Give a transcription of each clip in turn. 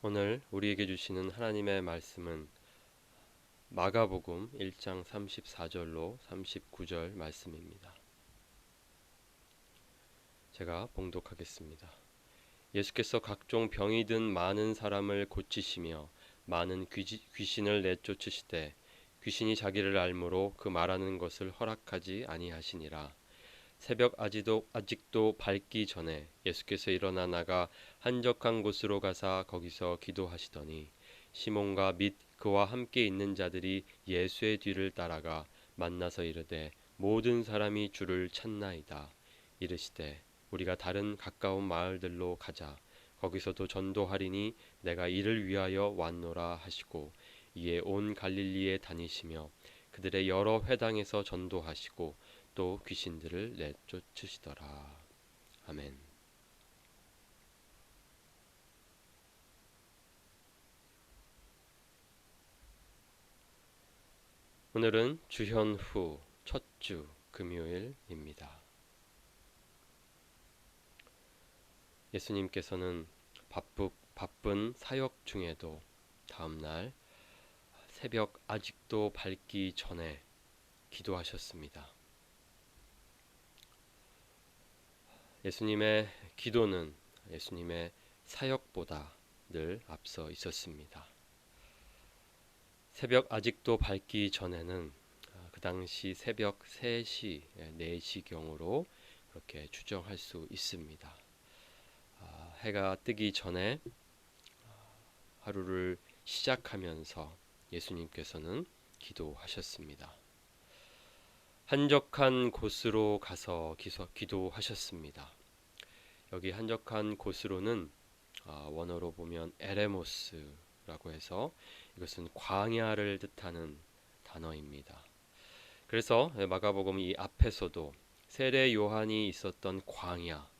오늘 우리에게 주시는 하나님의 말씀은 마가복음 1장 34절로 39절 말씀입니다. 제가 봉독하겠습니다. 예수께서 각종 병이 든 많은 사람을 고치시며 많은 귀신을 내쫓으시되 귀신이 자기를 알므로 그 말하는 것을 허락하지 아니하시니라. 새벽 아직도 밝기 전에 예수께서 일어나 나가 한적한 곳으로 가사 거기서 기도하시더니 시몬과 및 그와 함께 있는 자들이 예수의 뒤를 따라가 만나서 이르되 모든 사람이 주를 찾나이다. 이르시되 우리가 다른 가까운 마을들로 가자. 거기서도 전도하리니 내가 이를 위하여 왔노라 하시고 이에 온 갈릴리에 다니시며 그들의 여러 회당에서 전도하시고 또 귀신들을 내쫓으시더라. 아멘. 오늘은 주현 후 첫 주 금요일입니다. 예수님께서는 바쁜 사역 중에도 다음날 새벽 아직도 밝기 전에 기도하셨습니다. 예수님의 기도는 예수님의 사역보다 늘 앞서 있었습니다. 새벽 아직도 밝기 전에는 그 당시 새벽 3시, 4시경으로 그렇게 추정할 수 있습니다. 해가 뜨기 전에 하루를 시작하면서 예수님께서는 기도하셨습니다. 한적한 곳으로 가서 기도하셨습니다. 여기 한적한 곳으로는 원어로 보면 에레모스라고 해서 이것은 광야를 뜻하는 단어입니다. 그래서 마가복음 이 앞에서도 세례 요한이 있었던 광야,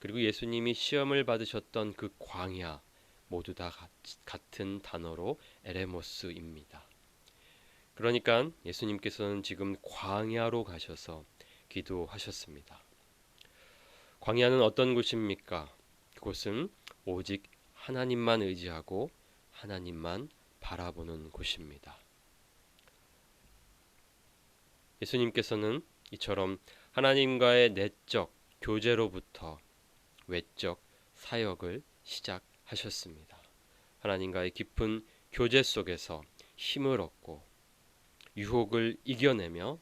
그리고 예수님이 시험을 받으셨던 그 광야 모두 다 같은 단어로 에레모스입니다. 그러니까 예수님께서는 지금 광야로 가셔서 기도하셨습니다. 광야는 어떤 곳입니까? 그곳은 오직 하나님만 의지하고 하나님만 바라보는 곳입니다. 예수님께서는 이처럼 하나님과의 내적 교제로부터 외적 사역을 시작하셨습니다. 하나님과의 깊은 교제 속에서 힘을 얻고 유혹을 이겨내며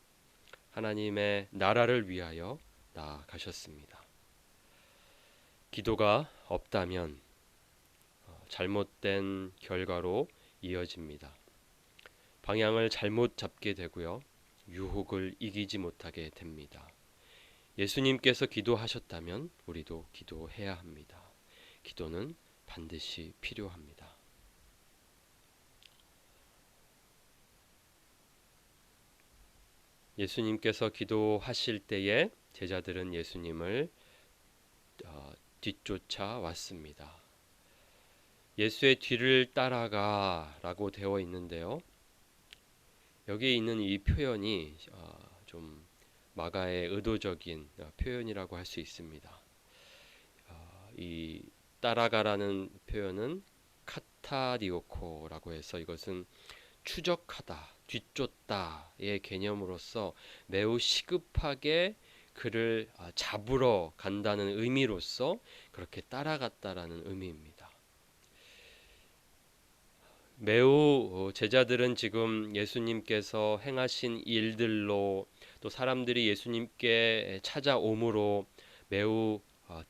하나님의 나라를 위하여 나아가셨습니다. 기도가 없다면 잘못된 결과로 이어집니다. 방향을 잘못 잡게 되고요. 유혹을 이기지 못하게 됩니다. 예수님께서 기도하셨다면 우리도 기도해야 합니다. 기도는 반드시 필요합니다. 예수님께서 기도하실 때에 제자들은 예수님을 뒤쫓아 왔습니다. 예수의 뒤를 따라가라고 되어 있는데요. 여기 있는 이 표현이 좀 마가의 의도적인 표현이라고 할 수 있습니다. 이 따라가라는 표현은 카타디오코라고 해서 이것은 추적하다, 뒤쫓다의 개념으로서 매우 시급하게 그를 잡으러 간다는 의미로서 그렇게 따라갔다라는 의미입니다. 매우 제자들은 지금 예수님께서 행하신 일들로 또 사람들이 예수님께 찾아옴으로 매우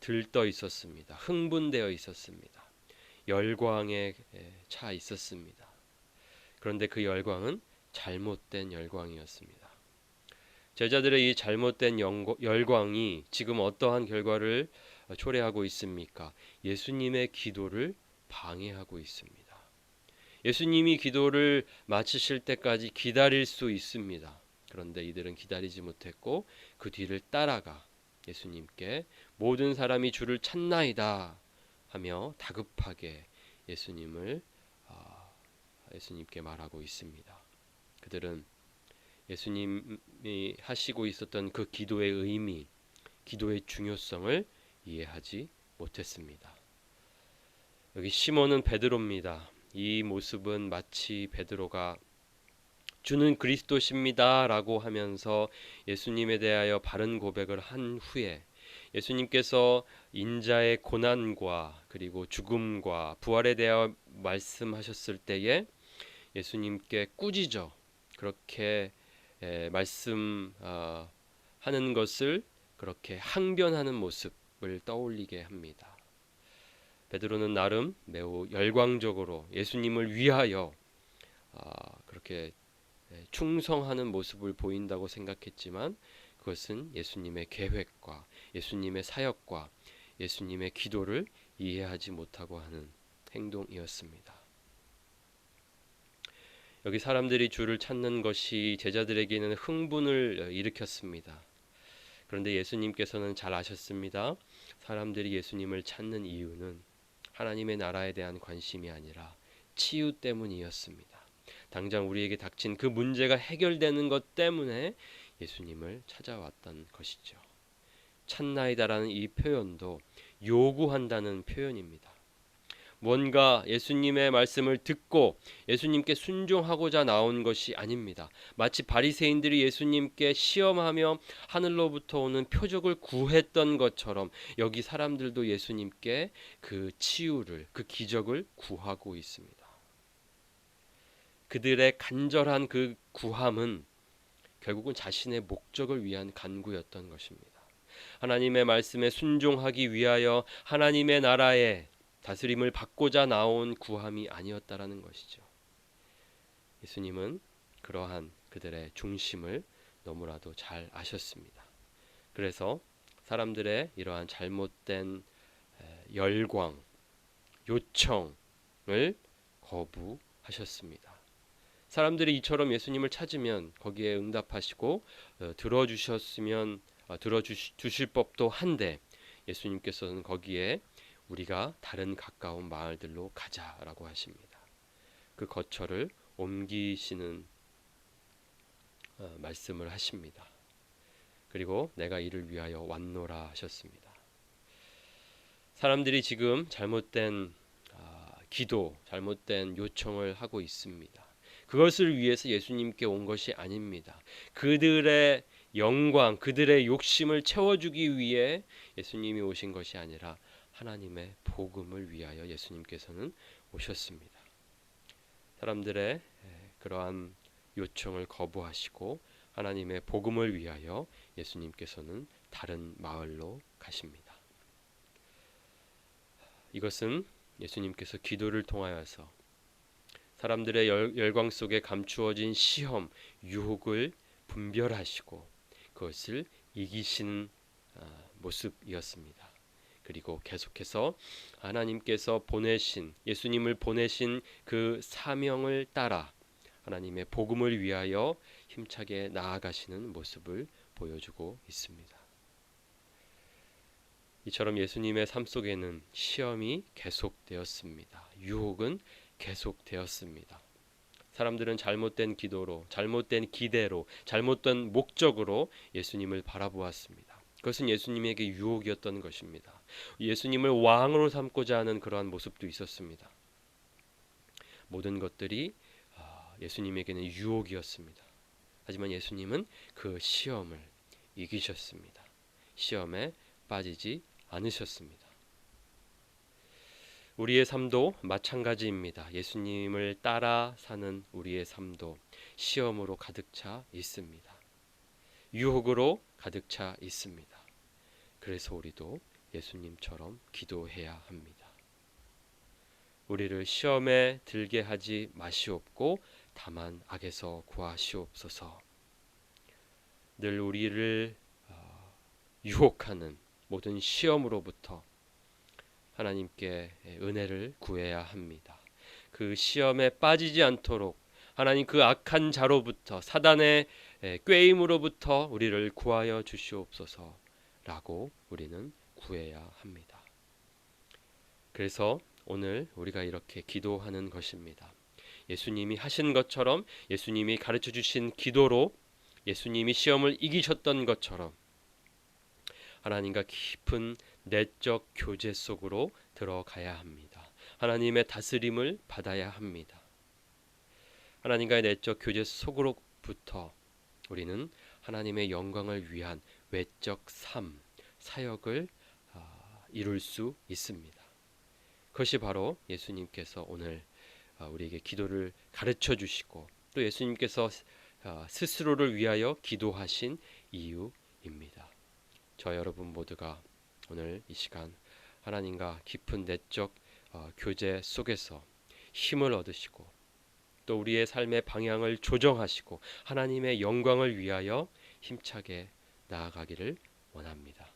들떠 있었습니다. 흥분되어 있었습니다. 열광에 차 있었습니다. 그런데 그 열광은 잘못된 열광이었습니다. 제자들의 이 잘못된 열광이 지금 어떠한 결과를 초래하고 있습니까? 예수님의 기도를 방해하고 있습니다. 예수님이 기도를 마치실 때까지 기다릴 수 있습니다. 그런데 이들은 기다리지 못했고 그 뒤를 따라가 예수님께 모든 사람이 주를 찾나이다 하며 다급하게 예수님께 말하고 있습니다. 그들은 예수님이 하시고 있었던 그 기도의 의미, 기도의 중요성을 이해하지 못했습니다. 여기 시몬은 베드로입니다. 이 모습은 마치 베드로가 주는 그리스도십니다 라고 하면서 예수님에 대하여 바른 고백을 한 후에 예수님께서 인자의 고난과 그리고 죽음과 부활에 대하여 말씀하셨을 때에 예수님께 꾸짖어 그렇게 말씀하는 것을 그렇게 항변하는 모습을 떠올리게 합니다. 베드로는 나름 매우 열광적으로 예수님을 위하여 그렇게 충성하는 모습을 보인다고 생각했지만 그것은 예수님의 계획과 예수님의 사역과 예수님의 기도를 이해하지 못하고 하는 행동이었습니다. 여기 사람들이 주를 찾는 것이 제자들에게는 흥분을 일으켰습니다. 그런데 예수님께서는 잘 아셨습니다. 사람들이 예수님을 찾는 이유는 하나님의 나라에 대한 관심이 아니라 치유 때문이었습니다. 당장 우리에게 닥친 그 문제가 해결되는 것 때문에 예수님을 찾아왔던 것이죠. 찾나이다라는 이 표현도 요구한다는 표현입니다. 뭔가 예수님의 말씀을 듣고 예수님께 순종하고자 나온 것이 아닙니다. 마치 바리새인들이 예수님께 시험하며 하늘로부터 오는 표적을 구했던 것처럼 여기 사람들도 예수님께 그 치유를, 그 기적을 구하고 있습니다. 그들의 간절한 그 구함은 결국은 자신의 목적을 위한 간구였던 것입니다. 하나님의 말씀에 순종하기 위하여 하나님의 나라의 다스림을 받고자 나온 구함이 아니었다라는 것이죠. 예수님은 그러한 그들의 중심을 너무나도 잘 아셨습니다. 그래서 사람들의 이러한 잘못된 열광, 요청을 거부하셨습니다. 사람들이 이처럼 예수님을 찾으면 거기에 응답하시고 들어주실 법도 한데 예수님께서는 거기에 우리가 다른 가까운 마을들로 가자라고 하십니다. 그 거처를 옮기시는 말씀을 하십니다. 그리고 내가 이를 위하여 왔노라 하셨습니다. 사람들이 지금 잘못된 기도, 잘못된 요청을 하고 있습니다. 그것을 위해서 예수님께 온 것이 아닙니다. 그들의 영광, 그들의 욕심을 채워주기 위해 예수님이 오신 것이 아니라 하나님의 복음을 위하여 예수님께서는 오셨습니다. 사람들의 그러한 요청을 거부하시고 하나님의 복음을 위하여 예수님께서는 다른 마을로 가십니다. 이것은 예수님께서 기도를 통하여서 사람들의 열광 속에 감추어진 시험, 유혹을 분별하시고 그것을 이기시는 모습이었습니다. 그리고 계속해서 하나님께서 보내신 예수님을 보내신 그 사명을 따라 하나님의 복음을 위하여 힘차게 나아가시는 모습을 보여주고 있습니다. 이처럼 예수님의 삶 속에는 시험이 계속되었습니다. 유혹은 계속되었습니다. 사람들은 잘못된 기도로, 잘못된 기대로, 잘못된 목적으로 예수님을 바라보았습니다. 그것은 예수님에게 유혹이었던 것입니다. 예수님을 왕으로 삼고자 하는 그러한 모습도 있었습니다. 모든 것들이 예수님에게는 유혹이었습니다. 하지만 예수님은 그 시험을 이기셨습니다. 시험에 빠지지 않으셨습니다. 우리의 삶도 마찬가지입니다. 예수님을 따라 사는 우리의 삶도 시험으로 가득 차 있습니다. 유혹으로 가득 차 있습니다. 그래서 우리도 예수님처럼 기도해야 합니다. 우리를 시험에 들게 하지 마시옵고 다만 악에서 구하시옵소서. 늘 우리를 유혹하는 모든 시험으로부터 하나님께 은혜를 구해야 합니다. 그 시험에 빠지지 않도록 하나님 그 악한 자로부터 사단의 꾀임으로부터 우리를 구하여 주시옵소서라고 우리는 구해야 합니다. 그래서 오늘 우리가 이렇게 기도하는 것입니다. 예수님이 하신 것처럼 예수님이 가르쳐 주신 기도로 예수님이 시험을 이기셨던 것처럼 하나님과 깊은 내적 교제 속으로 들어가야 합니다. 하나님의 다스림을 받아야 합니다. 하나님과의 내적 교제 속으로부터 우리는 하나님의 영광을 위한 외적 삶, 사역을 이룰 수 있습니다. 그것이 바로 예수님께서 오늘 우리에게 기도를 가르쳐 주시고 또 예수님께서 스스로를 위하여 기도하신 이유입니다. 저 여러분 모두가 오늘 이 시간 하나님과 깊은 내적 교제 속에서 힘을 얻으시고 또 우리의 삶의 방향을 조정하시고 하나님의 영광을 위하여 힘차게 나아가기를 원합니다.